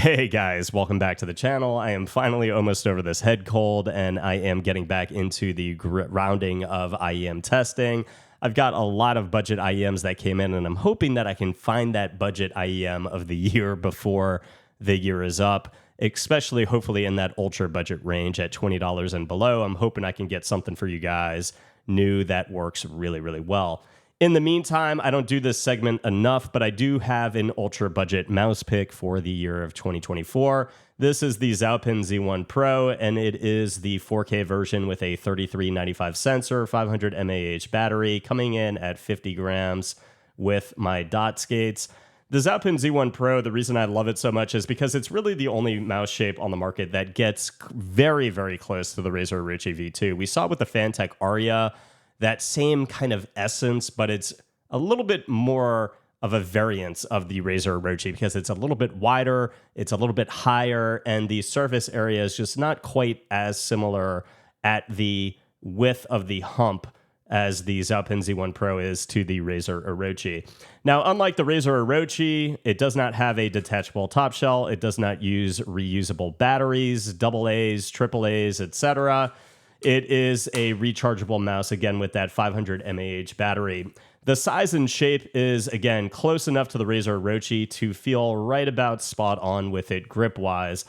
Hey guys, welcome back to the channel. I am finally almost over this head cold and I am getting back into the rounding of IEM testing. I've got a lot of budget IEMs that came in and I'm hoping that I can find that budget IEM of the year before the year is up, especially hopefully in that ultra budget range at $20 and below. I'm hoping I can get something for you guys new that works really, really well. In the meantime, I don't do this segment enough, but I do have an ultra budget mouse pick for the year of 2024. This is the Zaopin Z1 Pro, and it is the 4K version with a 3395 sensor, 500 mAh battery, coming in at 50 grams with my dot skates. The Zaopin Z1 Pro, the reason I love it so much is because it's really the only mouse shape on the market that gets very, very close to the Razer Orochi V2. We saw with the Fantech Aria that same kind of essence, but it's a little bit more of a variance of the Razer Orochi because it's a little bit wider, it's a little bit higher, and the surface area is just not quite as similar at the width of the hump as the Zaopin Z1 Pro is to the Razer Orochi. Now, unlike the Razer Orochi, it does not have a detachable top shell, it does not use reusable batteries, AA's, AAA's, etc. It is a rechargeable mouse, again, with that 500 mAh battery. The size and shape is, again, close enough to the Razer Orochi to feel right about spot on with it grip-wise.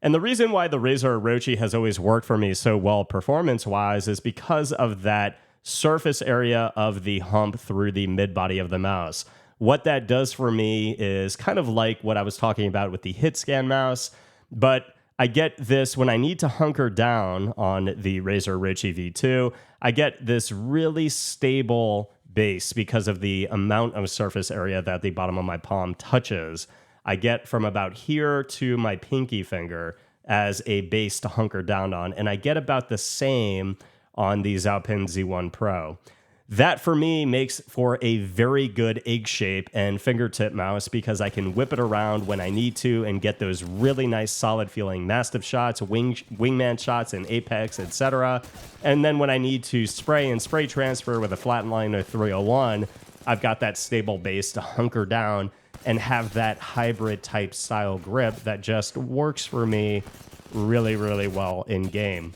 And the reason why the Razer Orochi has always worked for me so well performance-wise is because of that surface area of the hump through the mid-body of the mouse. What that does for me is kind of like what I was talking about with the HitScan mouse, but I get this when I need to hunker down on the Razer Orochi V2. I get this really stable base because of the amount of surface area that the bottom of my palm touches. I get from about here to my pinky finger as a base to hunker down on, and I get about the same on the Zaopin Z1 Pro. That, for me, makes for a very good egg shape and fingertip mouse because I can whip it around when I need to and get those really nice, solid-feeling Mastiff shots, wingman shots in Apex, etc. And then when I need to spray and spray transfer with a Flatliner 301, I've got that stable base to hunker down and have that hybrid-type style grip that just works for me really, really well in-game.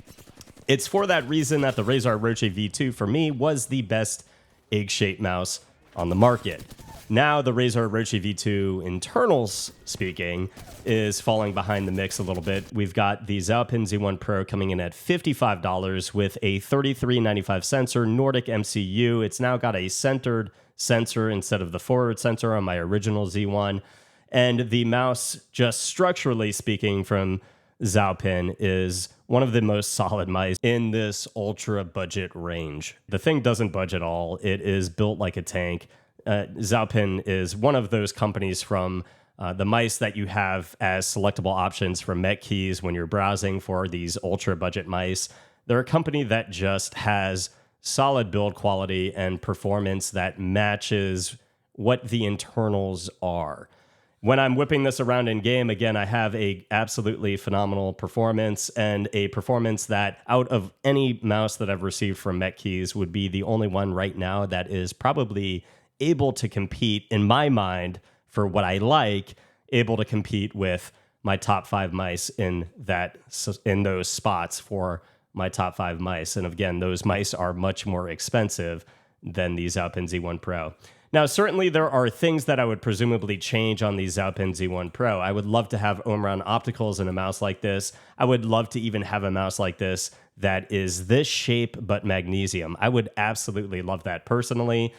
It's for that reason that the Razer Orochi V2 for me was the best egg-shaped mouse on the market. Now the Razer Orochi V2 internals speaking is falling behind the mix a little bit. We've got the Zaopin Z1 Pro coming in at $55 with a 3395 sensor, Nordic MCU. It's now got a centered sensor instead of the forward sensor on my original Z1. And the mouse, just structurally speaking from Zaopin, is one of the most solid mice in this ultra budget range. The thing doesn't budge at all. It is built like a tank. Zaopin is one of those companies from the mice that you have as selectable options from MetKeys when you're browsing for these ultra budget mice. They're a company that just has solid build quality and performance that matches what the internals are. When I'm whipping this around in game, again, I have a absolutely phenomenal performance and a performance that out of any mouse that I've received from MetKeys would be the only one right now that is probably able to compete, in my mind, for what I like, able to compete with my top 5 mice in those spots for my top 5 mice. And again, those mice are much more expensive than the Zaopin Z1 Pro. Now, certainly there are things that I would presumably change on the Zaopin Z1 Pro. I would love to have Omron opticals in a mouse like this. I would love to even have a mouse like this that is this shape but magnesium. I would absolutely love that personally.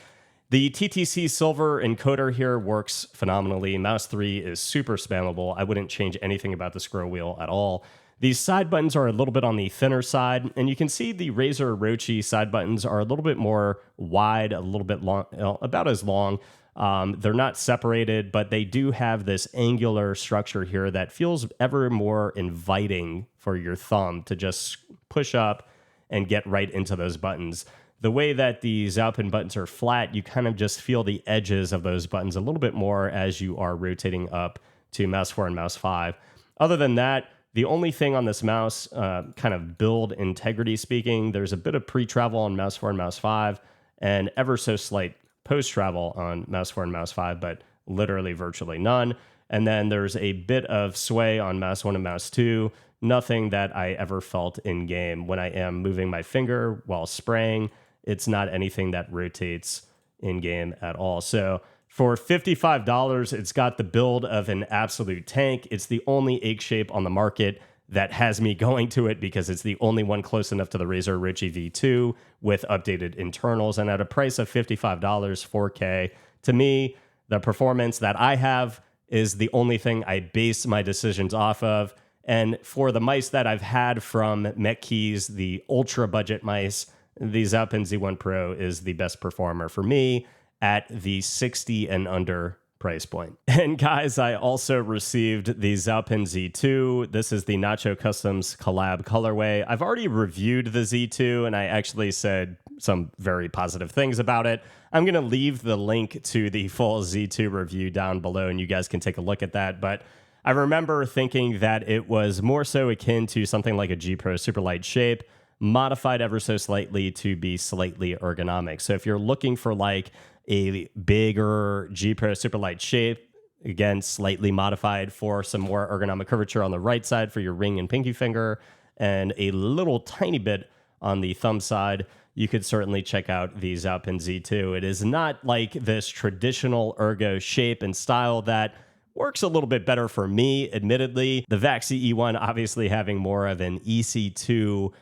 The TTC Silver encoder here works phenomenally. Mouse 3 is super spammable. I wouldn't change anything about the scroll wheel at all. These side buttons are a little bit on the thinner side, and you can see the Razer Orochi side buttons are a little bit more wide, a little bit long, about as long. They're not separated, but they do have this angular structure here that feels ever more inviting for your thumb to just push up and get right into those buttons. The way that the Zaopin buttons are flat, you kind of just feel the edges of those buttons a little bit more as you are rotating up to mouse 4 and mouse 5. Other than that, the only thing on this mouse, kind of build integrity speaking, there's a bit of pre-travel on mouse 4 and mouse 5, and ever so slight post-travel on mouse 4 and mouse 5, but literally virtually none. And then there's a bit of sway on mouse 1 and mouse 2. Nothing that I ever felt in game. When I am moving my finger while spraying, it's not anything that rotates in game at all. So for $55, it's got the build of an absolute tank. It's the only egg shape on the market that has me going to it because it's the only one close enough to the Razer Orochi V2 with updated internals. And at a price of $55, 4K, to me, the performance that I have is the only thing I base my decisions off of. And for the mice that I've had from MechKeys, the ultra budget mice, the Zaopin Z1 Pro is the best performer for me at the 60 and under price point. And guys, I also received the Zaopin Z2. This is the Nacho Customs collab colorway. I've already reviewed the Z2 and I actually said some very positive things about it. I'm going to leave the link to the full Z2 review down below and you guys can take a look at that. But I remember thinking that it was more so akin to something like a G Pro Superlight shape, modified ever so slightly to be slightly ergonomic. So if you're looking for like a bigger G Pro Superlight shape, again, slightly modified for some more ergonomic curvature on the right side for your ring and pinky finger, and a little tiny bit on the thumb side, you could certainly check out the Zaopin Z2. It is not like this traditional ergo shape and style that works a little bit better for me, admittedly. The Vaxi E1 obviously having more of an EC2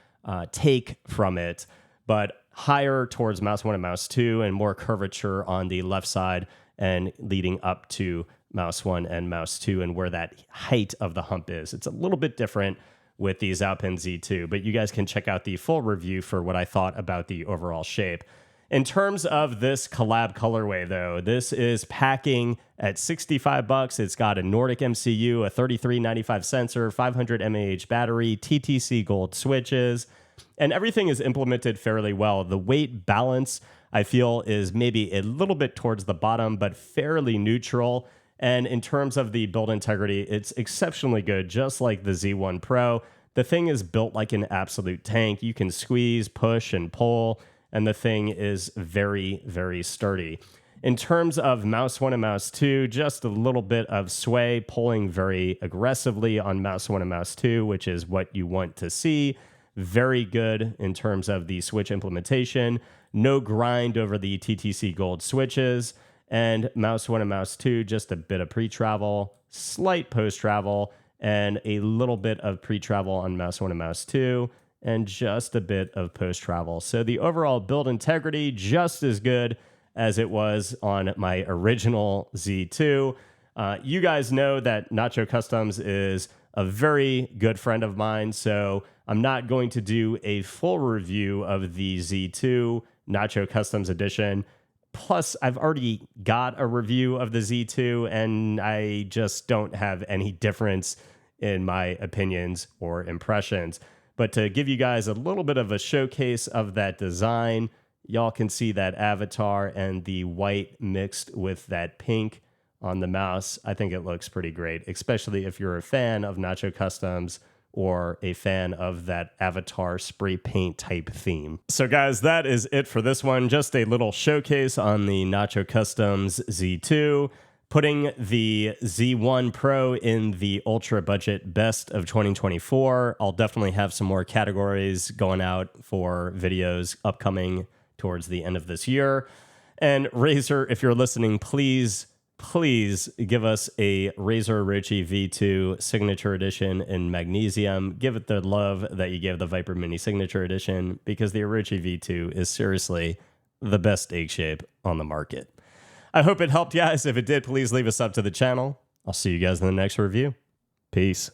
take from it, but higher towards mouse 1 and mouse 2 and more curvature on the left side and leading up to mouse 1 and mouse 2 and where that height of the hump is. It's a little bit different with the Zaopin Z2, but you guys can check out the full review for what I thought about the overall shape. In terms of this collab colorway, though, this is packing at $65. It's got a Nordic MCU, a 3395 sensor, 500 mAh battery, TTC gold switches, and everything is implemented fairly well. The weight balance, I feel, is maybe a little bit towards the bottom, but fairly neutral. And in terms of the build integrity, it's exceptionally good, just like the Z1 Pro. The thing is built like an absolute tank. You can squeeze, push, and pull, and the thing is very, very sturdy. In terms of mouse 1 and mouse 2, just a little bit of sway, pulling very aggressively on mouse 1 and mouse 2, which is what you want to see. Very good in terms of the switch implementation. No grind over the TTC Gold switches. And mouse 1 and mouse 2, just a bit of pre-travel, slight post-travel, and a little bit of pre-travel on mouse 1 and mouse 2, and just a bit of post-travel. So the overall build integrity, just as good as it was on my original Z2. You guys know that Nacho Customs is a very good friend of mine, so I'm not going to do a full review of the Z2 Nacho Customs Edition. Plus, I've already got a review of the Z2, and I just don't have any difference in my opinions or impressions. But to give you guys a little bit of a showcase of that design, y'all can see that avatar and the white mixed with that pink on the mouse. I think it looks pretty great, especially if you're a fan of Nacho Customs or a fan of that avatar spray paint type theme. So guys, that is it for this one. Just a little showcase on the Nacho Customs Z2, putting the Z1 Pro in the ultra budget best of 2024. I'll definitely have some more categories going out for videos upcoming towards the end of this year. And Razer, if you're listening, please give us a Razer Orochi V2 Signature Edition in magnesium. Give it the love that you gave the Viper Mini Signature Edition, because the Orochi V2 is seriously the best egg shape on the market. I hope it helped, guys. If it did, please leave a sub to the channel. I'll see you guys in the next review. Peace.